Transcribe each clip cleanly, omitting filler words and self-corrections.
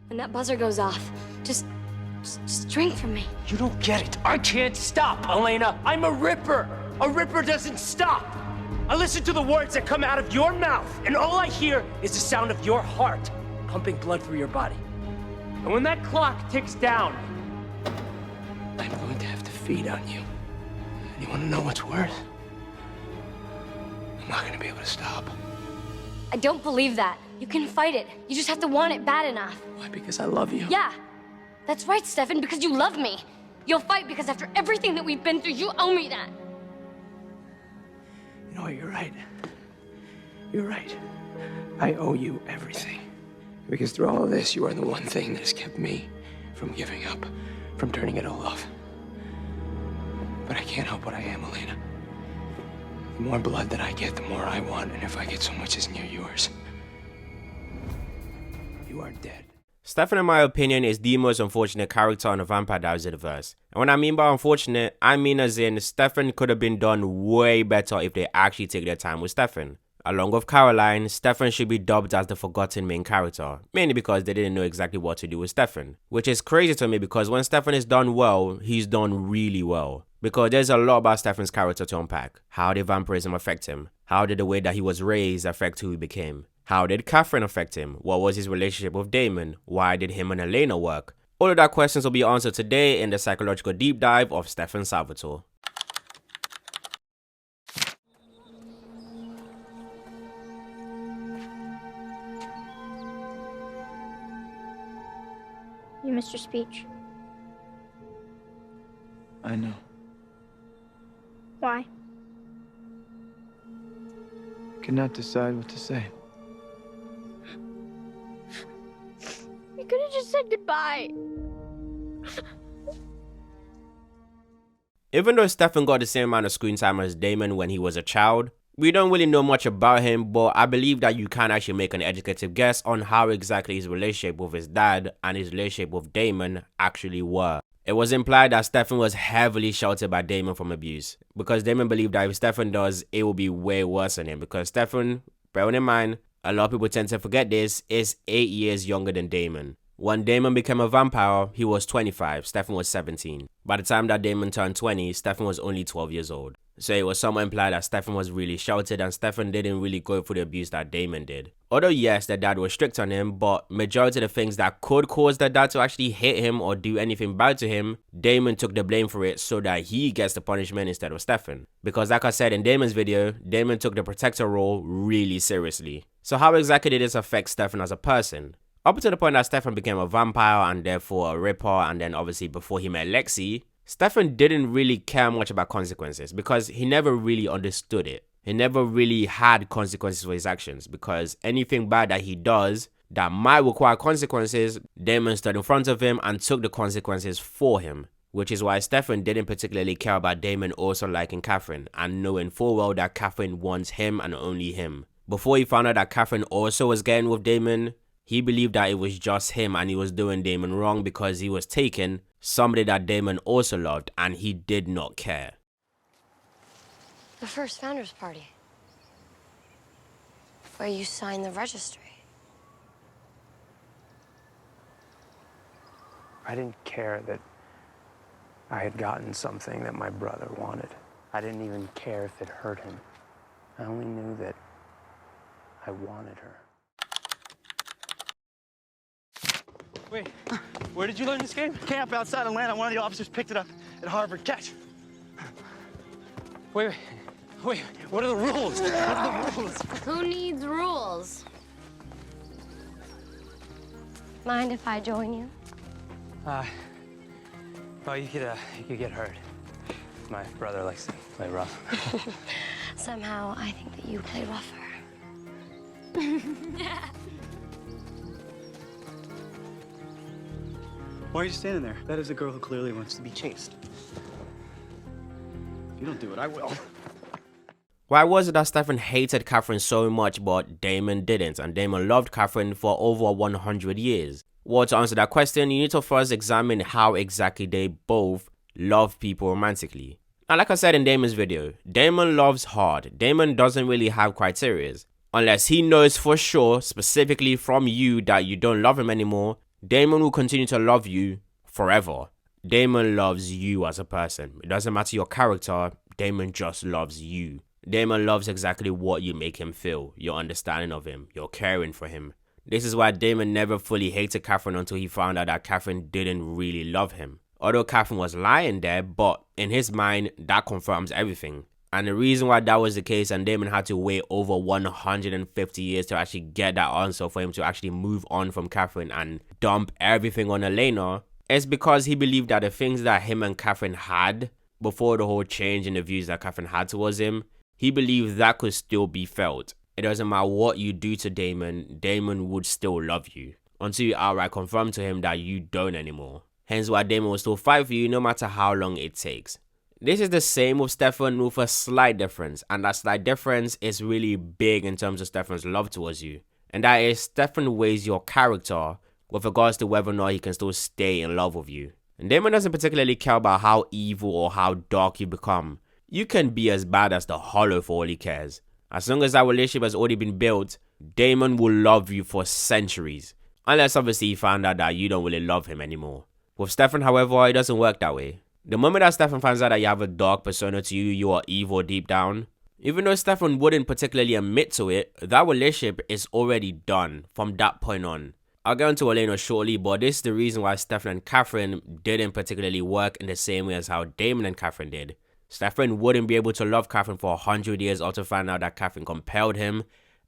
When that buzzer goes off, just drink from me. You don't get it. I can't stop, Elena. I'm a ripper. A ripper doesn't stop. I listen to the words that come out of your mouth, and all I hear is the sound of your heart pumping blood through your body. And when that clock ticks down, I'm going to have to feed on you. And you want to know what's worse? I'm not going to be able to stop. I don't believe that. You can fight it. You just have to want it bad enough. Why? Because I love you. Yeah. That's right, Stefan, because you love me. You'll fight because after everything that we've been through, you owe me that. You know what? You're right. You're right. I owe you everything. Because through all of this, you are the one thing that has kept me from giving up, from turning it all off. But I can't help what I am, Elena. The more blood that I get, the more I want, and if I get so much as near yours, you are dead. Stefan, in my opinion, is the most unfortunate character on the Vampire Diaries universe. And when I mean by unfortunate, I mean as in Stefan could have been done way better if they actually take their time with Stefan. Along with Caroline, Stefan should be dubbed as the forgotten main character, mainly because they didn't know exactly what to do with Stefan. Which is crazy to me because when Stefan is done well, he's done really well. Because there's a lot about Stefan's character to unpack. How did vampirism affect him? How did the way that he was raised affect who he became? How did Katherine affect him? What was his relationship with Damon? Why did him and Elena work? All of that questions will be answered today in the psychological deep dive of Stefan Salvatore. You missed your speech. I know. Why? I cannot decide what to say. You could have just said goodbye. Even though Stefan got the same amount of screen time as Damon when he was a child, we don't really know much about him, but I believe that you can actually make an educated guess on how exactly his relationship with his dad and his relationship with Damon actually were. It was implied that Stefan was heavily sheltered by Damon from abuse, because Damon believed that if Stefan does, it will be way worse than him, because Stefan, bearing in mind, a lot of people tend to forget this, is 8 years younger than Damon. When Damon became a vampire, he was 25, Stefan was 17. By the time that Damon turned 20, Stefan was only 12 years old. So it was somewhat implied that Stefan was really sheltered and Stefan didn't really go through the abuse that Damon did. Although yes, the dad was strict on him, but majority of the things that could cause the dad to actually hit him or do anything bad to him, Damon took the blame for it so that he gets the punishment instead of Stefan. Because like I said in Damon's video, Damon took the protector role really seriously. So how exactly did this affect Stefan as a person? Up to the point that Stefan became a vampire and therefore a ripper, and then obviously before he met Lexi, Stefan didn't really care much about consequences because he never really understood it. He never really had consequences for his actions because anything bad that he does that might require consequences, Damon stood in front of him and took the consequences for him. Which is why Stefan didn't particularly care about Damon also liking Katherine and knowing full well that Katherine wants him and only him. Before he found out that Katherine also was getting with Damon, he believed that it was just him and he was doing Damon wrong because he was taking somebody that Damon also loved and he did not care. The first founders party. Where you signed the registry. I didn't care that I had gotten something that my brother wanted. I didn't even care if it hurt him. I only knew that I wanted her. Wait, where did you learn this game? Camp outside Atlanta. One of the officers picked it up at Harvard. Catch. Wait, what are the rules? What are the rules? Who needs rules? Mind if I join you? Well, you could get hurt. My brother likes to play rough. Somehow, I think that you play rougher. Why are you standing there? That is a girl who clearly wants to be chased. If you don't do it, I will. Why was it that Stefan hated Katherine so much but Damon didn't, and Damon loved Katherine for over 100 years? Well, to answer that question, you need to first examine how exactly they both love people romantically. Now, like I said in Damon's video, Damon loves hard. Damon doesn't really have criteria. Unless he knows for sure, specifically from you, that you don't love him anymore, Damon will continue to love you forever. Damon loves you as a person. It doesn't matter your character, Damon just loves you. Damon loves exactly what you make him feel, your understanding of him, your caring for him. This is why Damon never fully hated Katherine until he found out that Katherine didn't really love him. Although Katherine was lying there, but in his mind, that confirms everything. And the reason why that was the case and Damon had to wait over 150 years to actually get that answer for him to actually move on from Katherine and dump everything on Elena is because he believed that the things that him and Katherine had before the whole change in the views that Katherine had towards him, he believed that could still be felt. It doesn't matter what you do to Damon, Damon would still love you until you outright confirm to him that you don't anymore. Hence why Damon will still fight for you no matter how long it takes. This is the same with Stefan with a slight difference, and that slight difference is really big in terms of Stefan's love towards you. And that is Stefan weighs your character with regards to whether or not he can still stay in love with you. And Damon doesn't particularly care about how evil or how dark you become. You can be as bad as the Hollow for all he cares. As long as that relationship has already been built, Damon will love you for centuries. Unless obviously he found out that you don't really love him anymore. With Stefan, however, it doesn't work that way. The moment that Stefan finds out that you have a dark persona to you, you are evil deep down. Even though Stefan wouldn't particularly admit to it, that relationship is already done from that point on. I'll get into Elena shortly, but this is the reason why Stefan and Katherine didn't particularly work in the same way as how Damon and Katherine did. Stefan wouldn't be able to love Katherine for 100 years or to find out that Katherine compelled him,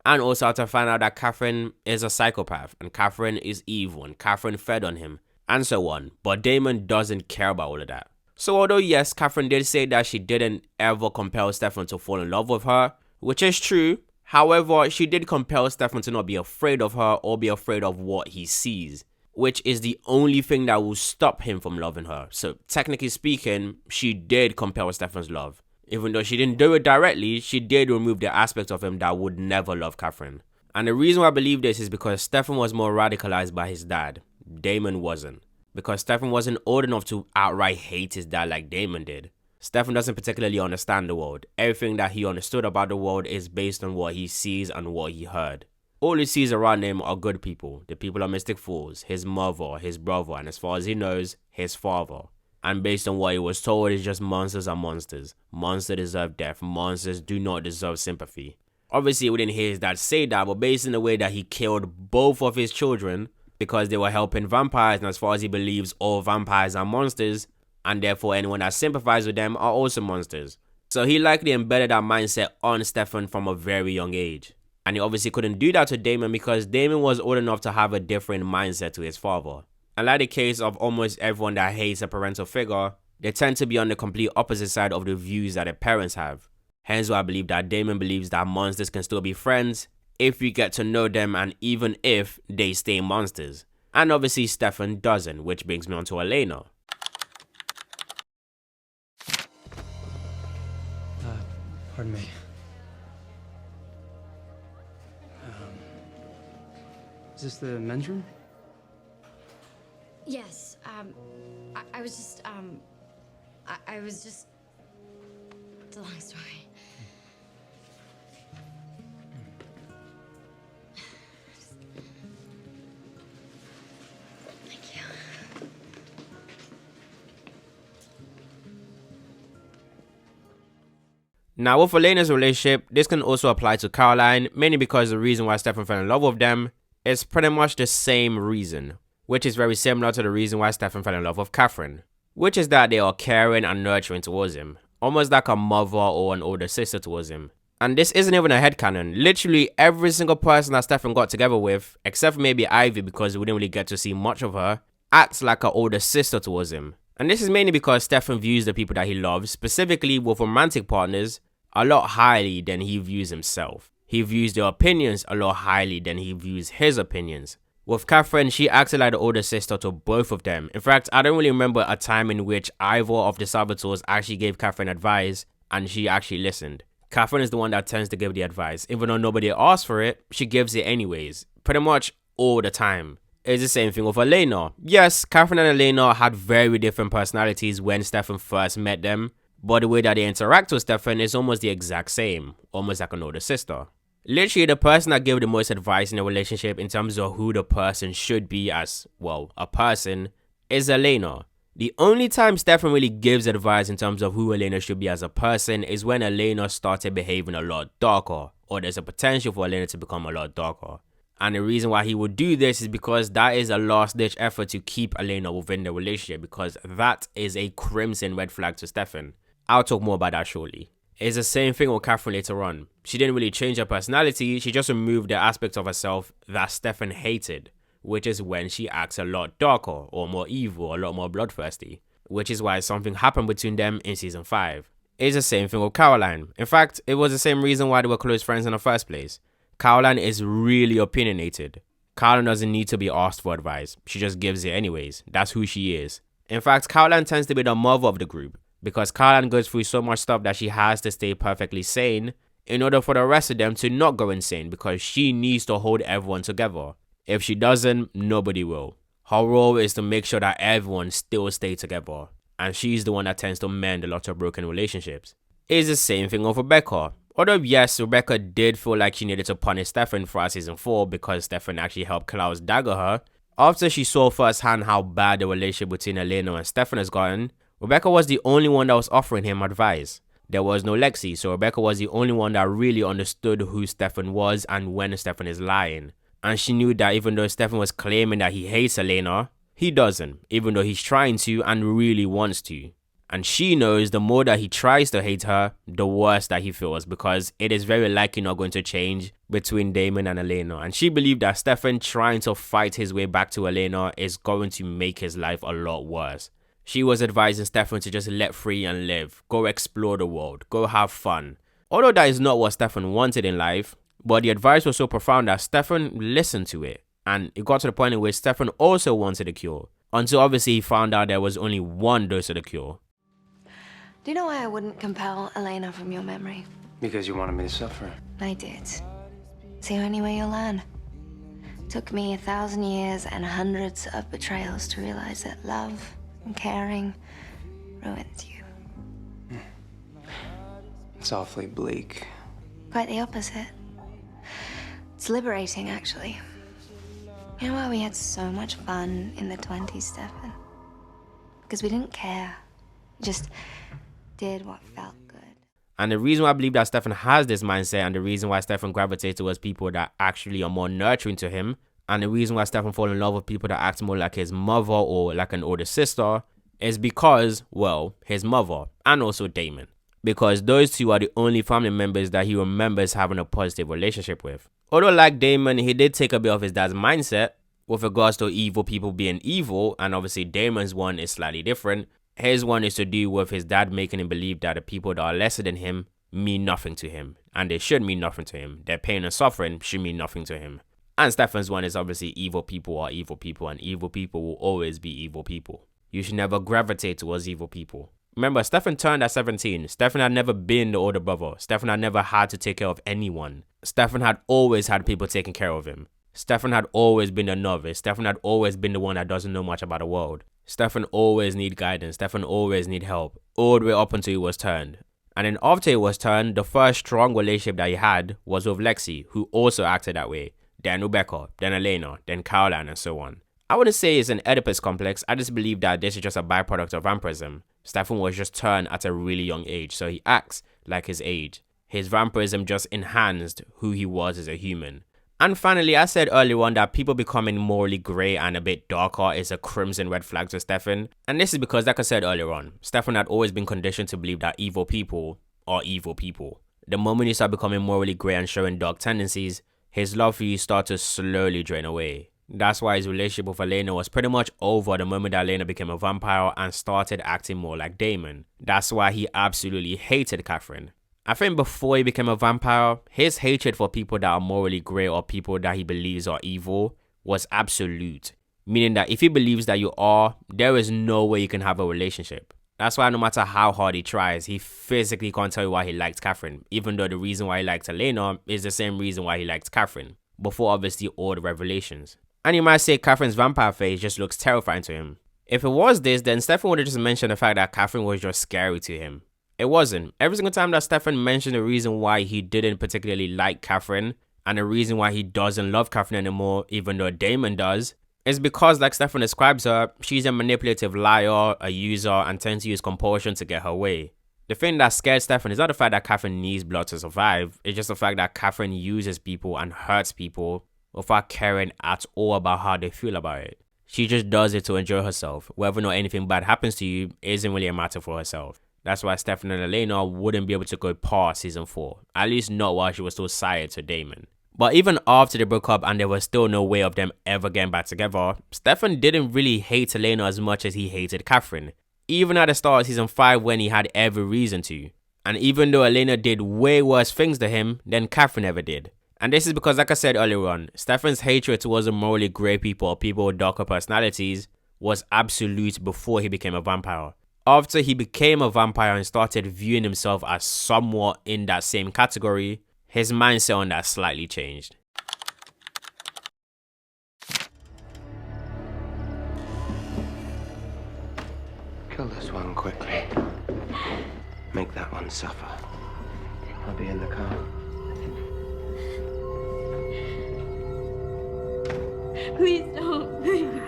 and also to find out that Katherine is a psychopath, and Katherine is evil, and Katherine fed on him, and so on. But Damon doesn't care about all of that. So although yes, Katherine did say that she didn't ever compel Stefan to fall in love with her, which is true, however, she did compel Stefan to not be afraid of her or be afraid of what he sees, which is the only thing that will stop him from loving her. So technically speaking, she did compel Stefan's love. Even though she didn't do it directly, she did remove the aspect of him that would never love Katherine. And the reason why I believe this is because Stefan was more radicalized by his dad. Damon wasn't. Because Stefan wasn't old enough to outright hate his dad like Damon did. Stefan doesn't particularly understand the world. Everything that he understood about the world is based on what he sees and what he heard. All he sees around him are good people. The people are Mystic Falls, his mother, his brother, and as far as he knows, his father. And based on what he was told, it's just monsters are monsters. Monsters deserve death. Monsters do not deserve sympathy. Obviously, we didn't hear his dad say that, but based on the way that he killed both of his children because they were helping vampires, and as far as he believes, all vampires are monsters, and therefore anyone that sympathizes with them are also monsters. So he likely embedded that mindset on Stefan from a very young age. And he obviously couldn't do that to Damon because Damon was old enough to have a different mindset to his father. And like the case of almost everyone that hates a parental figure, they tend to be on the complete opposite side of the views that their parents have. Hence why I believe that Damon believes that monsters can still be friends if we get to know them and even if they stay monsters. And obviously Stefan doesn't, which brings me on to Elena. Pardon me. Is this the men's room? Yes, I was just, I was just... It's a long story. Thank you. Now with Elena's relationship, this can also apply to Caroline, mainly because the reason why Stefan fell in love with them is pretty much the same reason, which is very similar to the reason why Stefan fell in love with Katherine, which is that they are caring and nurturing towards him, almost like a mother or an older sister towards him. And this isn't even a headcanon. Literally every single person that Stefan got together with, except for maybe Ivy because we didn't really get to see much of her, acts like an older sister towards him. And this is mainly because Stefan views the people that he loves, specifically with romantic partners, a lot highly than he views himself. He views their opinions a lot highly than he views his opinions. With Katherine, she acted like the older sister to both of them. In fact, I don't really remember a time in which either of the Salvatores actually gave Katherine advice and she actually listened. Katherine is the one that tends to give the advice. Even though nobody asked for it, she gives it anyways. Pretty much all the time. It's the same thing with Elena. Yes, Katherine and Elena had very different personalities when Stefan first met them. But the way that they interact with Stefan is almost the exact same. Almost like an older sister. Literally, the person that gave the most advice in a relationship in terms of who the person should be as, well, a person, is Elena. The only time Stefan really gives advice in terms of who Elena should be as a person is when Elena started behaving a lot darker, or there's a potential for Elena to become a lot darker. And the reason why he would do this is because that is a last-ditch effort to keep Elena within the relationship, because that is a crimson red flag to Stefan. I'll talk more about that shortly. It's the same thing with Katherine later on. She didn't really change her personality, she just removed the aspects of herself that Stefan hated, which is when she acts a lot darker, or more evil, a lot more bloodthirsty, which is why something happened between them in season 5. It's the same thing with Caroline. In fact, it was the same reason why they were close friends in the first place. Caroline is really opinionated. Caroline doesn't need to be asked for advice, she just gives it anyways. That's who she is. In fact, Caroline tends to be the mother of the group, because Caroline goes through so much stuff that she has to stay perfectly sane in order for the rest of them to not go insane, because she needs to hold everyone together. If she doesn't, nobody will. Her role is to make sure that everyone still stays together, and she's the one that tends to mend a lot of broken relationships. It's the same thing with Rebekah. Although yes, Rebekah did feel like she needed to punish Stefan throughout season 4 because Stefan actually helped Klaus dagger her, after she saw firsthand how bad the relationship between Elena and Stefan has gotten, Rebekah was the only one that was offering him advice. There was no Lexi, so Rebekah was the only one that really understood who Stefan was and when Stefan is lying. And she knew that even though Stefan was claiming that he hates Elena, he doesn't, even though he's trying to and really wants to. And she knows the more that he tries to hate her, the worse that he feels, because it is very likely not going to change between Damon and Elena. And she believed that Stefan trying to fight his way back to Elena is going to make his life a lot worse. She was advising Stefan to just let free and live, go explore the world, go have fun. Although that is not what Stefan wanted in life, but the advice was so profound that Stefan listened to it. And it got to the point in which Stefan also wanted a cure, until obviously he found out there was only one dose of the cure. Do you know why I wouldn't compel Elena from your memory? Because you wanted me to suffer. I did. It's the only way you'll learn. Took me 1,000 years and hundreds of betrayals to realize that love and caring ruins you. It's awfully bleak. Quite the opposite. It's liberating, actually. You know why we had so much fun in the 20s, Stefan? Because we didn't care. We just did what felt good. And the reason why I believe that Stefan has this mindset, and the reason why Stefan gravitates towards people that actually are more nurturing to him, and the reason why Stefan falls in love with people that act more like his mother or like an older sister, is because, well, his mother and also Damon. Because those two are the only family members that he remembers having a positive relationship with. Although like Damon, he did take a bit of his dad's mindset with regards to evil people being evil, and obviously Damon's one is slightly different. His one is to do with his dad making him believe that the people that are lesser than him mean nothing to him, and they should mean nothing to him. Their pain and suffering should mean nothing to him. And Stefan's one is obviously evil people are evil people, and evil people will always be evil people. You should never gravitate towards evil people. Remember, Stefan turned at 17. Stefan had never been the older brother. Stefan had never had to take care of anyone. Stefan had always had people taking care of him. Stefan had always been a novice. Stefan had always been the one that doesn't know much about the world. Stefan always need guidance. Stefan always need help. All the way up until he was turned. And then after he was turned, the first strong relationship that he had was with Lexi, who also acted that way. Then Rebekah, then Elena, then Caroline, and so on. I wouldn't say it's an Oedipus complex. I just believe that this is just a byproduct of vampirism. Stefan was just turned at a really young age, so he acts like his age. His vampirism just enhanced who he was as a human. And finally, I said earlier on that people becoming morally grey and a bit darker is a crimson red flag to Stefan. And this is because, like I said earlier on, Stefan had always been conditioned to believe that evil people are evil people. The moment you start becoming morally grey and showing dark tendencies, his love for you starts to slowly drain away. That's why his relationship with Elena was pretty much over the moment that Elena became a vampire and started acting more like Damon. That's why he absolutely hated Katherine. I think before he became a vampire, his hatred for people that are morally grey or people that he believes are evil was absolute. Meaning that if he believes that you are, there is no way you can have a relationship. That's why no matter how hard he tries, he physically can't tell you why he liked Katherine, even though the reason why he liked Elena is the same reason why he liked Katherine, before obviously all the revelations. And you might say Katherine's vampire face just looks terrifying to him. If it was this, then Stefan would have just mentioned the fact that Katherine was just scary to him. It wasn't. Every single time that Stefan mentioned the reason why he didn't particularly like Katherine and the reason why he doesn't love Katherine anymore, even though Damon does, is because, like Stefan describes her, she's a manipulative liar, a user, and tends to use compulsion to get her way. The thing that scared Stefan is not the fact that Katherine needs blood to survive, it's just the fact that Katherine uses people and hurts people without caring at all about how they feel about it. She just does it to enjoy herself. Whether or not anything bad happens to you isn't really a matter for herself. That's why Stefan and Elena wouldn't be able to go past season 4, at least not while she was still sired to Damon. But even after they broke up and there was still no way of them ever getting back together, Stefan didn't really hate Elena as much as he hated Katherine. Even at the start of season 5 when he had every reason to. And even though Elena did way worse things to him than Katherine ever did. And this is because, like I said earlier on, Stefan's hatred towards the morally grey people or people with darker personalities was absolute before he became a vampire. After he became a vampire and started viewing himself as somewhat in that same category, his mindset on that slightly changed. Kill this one quickly. Make that one suffer. I'll be in the car. Please don't. Please.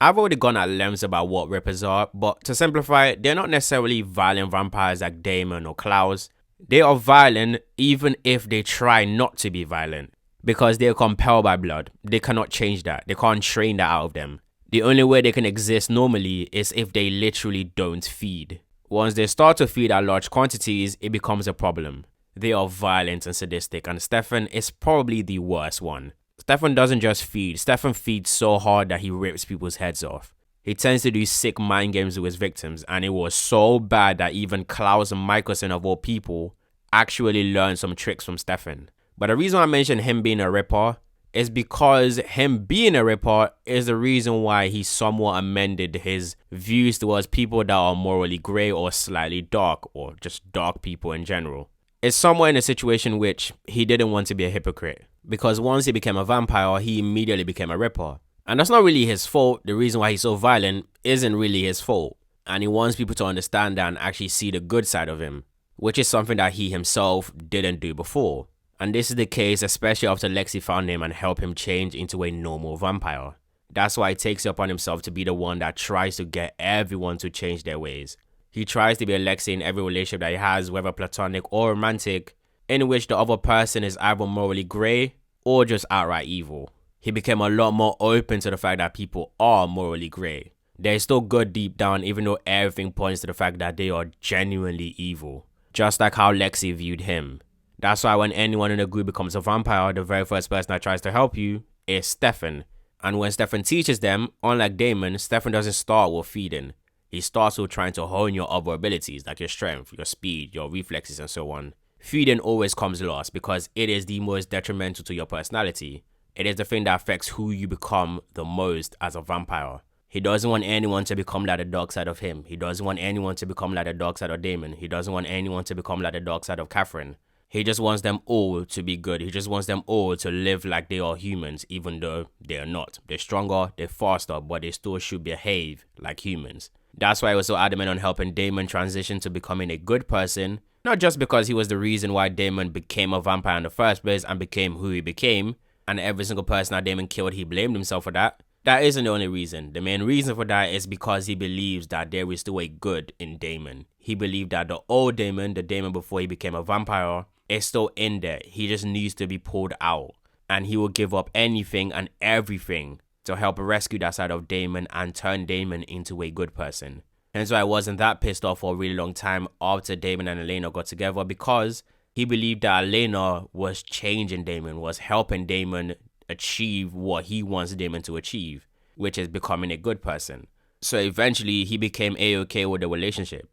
I've already gone at lengths about what Rippers are, but to simplify it, they're not necessarily violent vampires like Damon or Klaus. They are violent even if they try not to be violent, because they are compelled by blood. They cannot change that. They can't train that out of them. The only way they can exist normally is if they literally don't feed. Once they start to feed at large quantities, it becomes a problem. They are violent and sadistic, and Stefan is probably the worst one. Stefan doesn't just feed. Stefan feeds so hard that he rips people's heads off. He tends to do sick mind games with his victims, and it was so bad that even Klaus Mikaelson of all people actually learned some tricks from Stefan. But the reason I mentioned him being a ripper is because him being a ripper is the reason why he somewhat amended his views towards people that are morally grey or slightly dark, or just dark people in general. It's somewhat in a situation which he didn't want to be a hypocrite, because once he became a vampire, he immediately became a ripper. And that's not really his fault. The reason why he's so violent isn't really his fault. And he wants people to understand that and actually see the good side of him, which is something that he himself didn't do before. And this is the case especially after Lexi found him and helped him change into a normal vampire. That's why he takes it upon himself to be the one that tries to get everyone to change their ways. He tries to be a Lexi in every relationship that he has, whether platonic or romantic, in which the other person is either morally grey or just outright evil. He became a lot more open to the fact that people are morally grey. They're still good deep down, even though everything points to the fact that they are genuinely evil. Just like how Lexi viewed him. That's why when anyone in the group becomes a vampire, the very first person that tries to help you is Stefan. And when Stefan teaches them, unlike Damon, Stefan doesn't start with feeding. He starts with trying to hone your other abilities, like your strength, your speed, your reflexes, and so on. Feeding always comes last because it is the most detrimental to your personality. It is the thing that affects who you become the most as a vampire. He doesn't want anyone to become like the dark side of him. He doesn't want anyone to become like the dark side of Damon. He doesn't want anyone to become like the dark side of Katherine. He just wants them all to be good. He just wants them all to live like they are humans, even though they are not. They're stronger, they're faster, but they still should behave like humans. That's why he was so adamant on helping Damon transition to becoming a good person. Not just because he was the reason why Damon became a vampire in the first place and became who he became, and every single person that Damon killed, he blamed himself for that. That isn't the only reason. The main reason for that is because he believes that there is still a good in Damon. He believed that the old Damon, the Damon before he became a vampire, is still in there. He just needs to be pulled out. And he will give up anything and everything to help rescue that side of Damon and turn Damon into a good person. Hence why I wasn't that pissed off for a really long time after Damon and Elena got together, because he believed that Elena was changing Damon, was helping Damon achieve what he wants Damon to achieve, which is becoming a good person. So eventually he became A-okay with the relationship.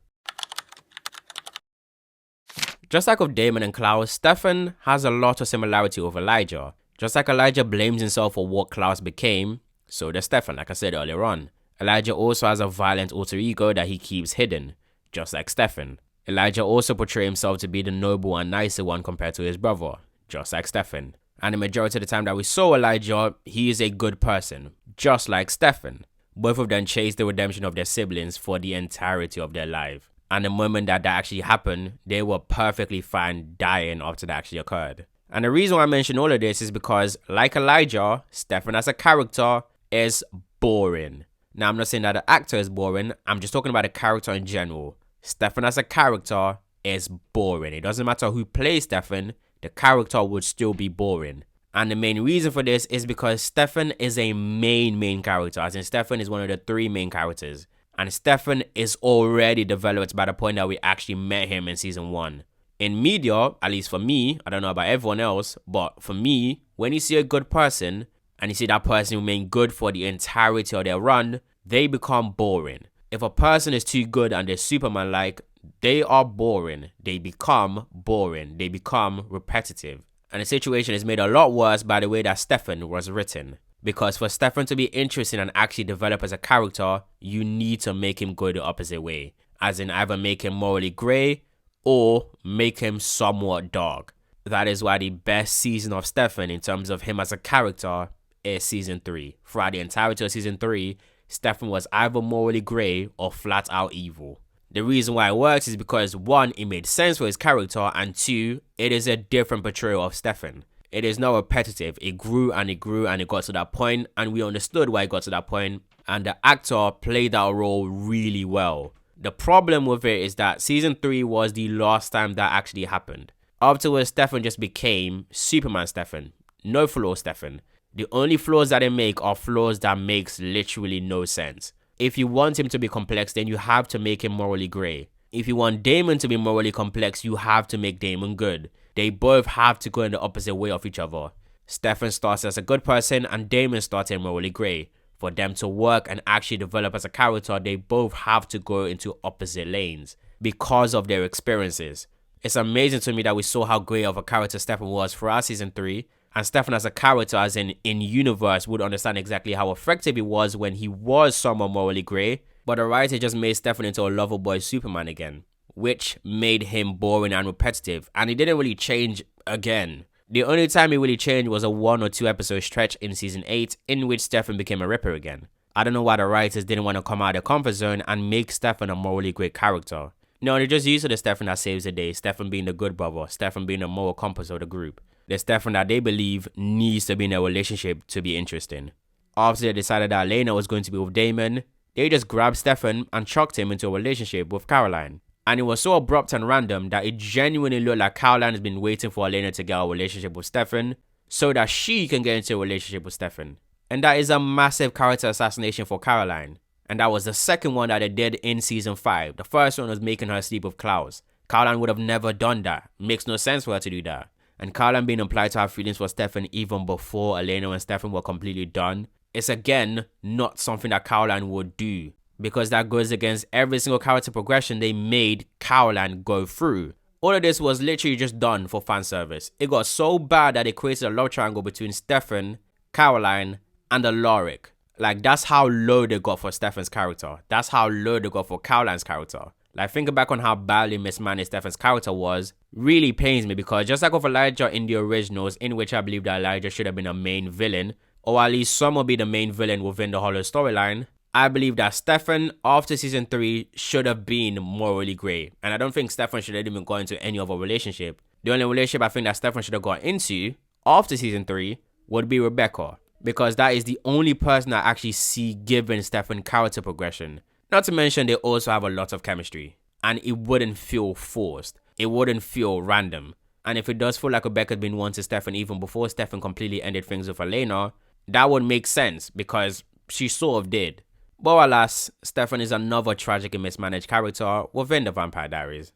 Just like with Damon and Klaus, Stefan has a lot of similarity with Elijah. Just like Elijah blames himself for what Klaus became, so does Stefan, like I said earlier on. Elijah also has a violent alter ego that he keeps hidden, just like Stefan. Elijah also portrays himself to be the noble and nicer one compared to his brother, just like Stefan. And the majority of the time that we saw Elijah, he is a good person, just like Stefan. Both of them chased the redemption of their siblings for the entirety of their life. And the moment that actually happened, they were perfectly fine dying after that actually occurred. And the reason why I mention all of this is because, like Elijah, Stefan as a character is boring. Now, I'm not saying that the actor is boring. I'm just talking about the character in general. Stefan as a character is boring. It doesn't matter who plays Stefan, the character would still be boring. And the main reason for this is because Stefan is a main character. As in, Stefan is one of the 3 main characters. And Stefan is already developed by the point that we actually met him in season 1. In media, at least for me, I don't know about everyone else, but for me, when you see a good person, and you see that person remain good for the entirety of their run, they become boring. If a person is too good and they're Superman-like, they are boring. They become boring. They become repetitive. And the situation is made a lot worse by the way that Stefan was written. Because for Stefan to be interesting and actually develop as a character, you need to make him go the opposite way. As in either make him morally grey or make him somewhat dark. That is why the best season of Stefan in terms of him as a character is season 3. Throughout the entirety of season 3, Stefan was either morally grey or flat out evil. The reason why it works is because 1, it made sense for his character, and 2, it is a different portrayal of Stefan. It is not repetitive. It grew and it grew and it got to that point, and we understood why it got to that point, and the actor played that role really well. The problem with it is that season 3 was the last time that actually happened. Afterwards, Stefan just became Superman Stefan. No flaw Stefan. The only flaws that they make are flaws that makes literally no sense. If you want him to be complex, then you have to make him morally grey. If you want Damon to be morally complex, you have to make Damon good. They both have to go in the opposite way of each other. Stefan starts as a good person and Damon started morally grey. For them to work and actually develop as a character, they both have to go into opposite lanes because of their experiences. It's amazing to me that we saw how great of a character Stefan was throughout season 3. And Stefan as a character, as in universe, would understand exactly how effective he was when he was somewhat morally grey. But the writer just made Stefan into a lover boy Superman again, which made him boring and repetitive. And he didn't really change again. The only time he really changed was a 1 or 2 episode stretch in season 8 in which Stefan became a Ripper again. I don't know why the writers didn't want to come out of their comfort zone and make Stefan a morally great character. No, they're just used to the Stefan that saves the day, Stefan being the good brother, Stefan being the moral compass of the group. The Stefan that they believe needs to be in a relationship to be interesting. After they decided that Elena was going to be with Damon, they just grabbed Stefan and chucked him into a relationship with Caroline. And it was so abrupt and random that it genuinely looked like Caroline has been waiting for Elena to get a relationship with Stefan so that she can get into a relationship with Stefan. And that is a massive character assassination for Caroline. And that was the second one that they did in season 5. The first one was making her sleep with Klaus. Caroline would have never done that. Makes no sense for her to do that. And Caroline being implied to have feelings for Stefan even before Elena and Stefan were completely done. It's again not something that Caroline would do. Because that goes against every single character progression they made Caroline go through. All of this was literally just done for fan service. It got so bad that they created a love triangle between Stefan, Caroline, and Alaric. Like, that's how low they got for Stefan's character. That's how low they got for Caroline's character. Like, thinking back on how badly mismanaged Stefan's character was really pains me, because just like with Elijah in the originals, in which I believe that Elijah should have been a main villain, or at least some will be the main villain within the Hollow storyline, I believe that Stefan, after season 3, should have been morally grey. And I don't think Stefan should have even gone into any other relationship. The only relationship I think that Stefan should have gone into after season 3 would be Rebekah. Because that is the only person I actually see giving Stefan character progression. Not to mention they also have a lot of chemistry. And it wouldn't feel forced. It wouldn't feel random. And if it does feel like Rebekah had been wanting Stefan even before Stefan completely ended things with Elena, that would make sense because she sort of did. But alas, Stefan is another tragic and mismanaged character within the Vampire Diaries.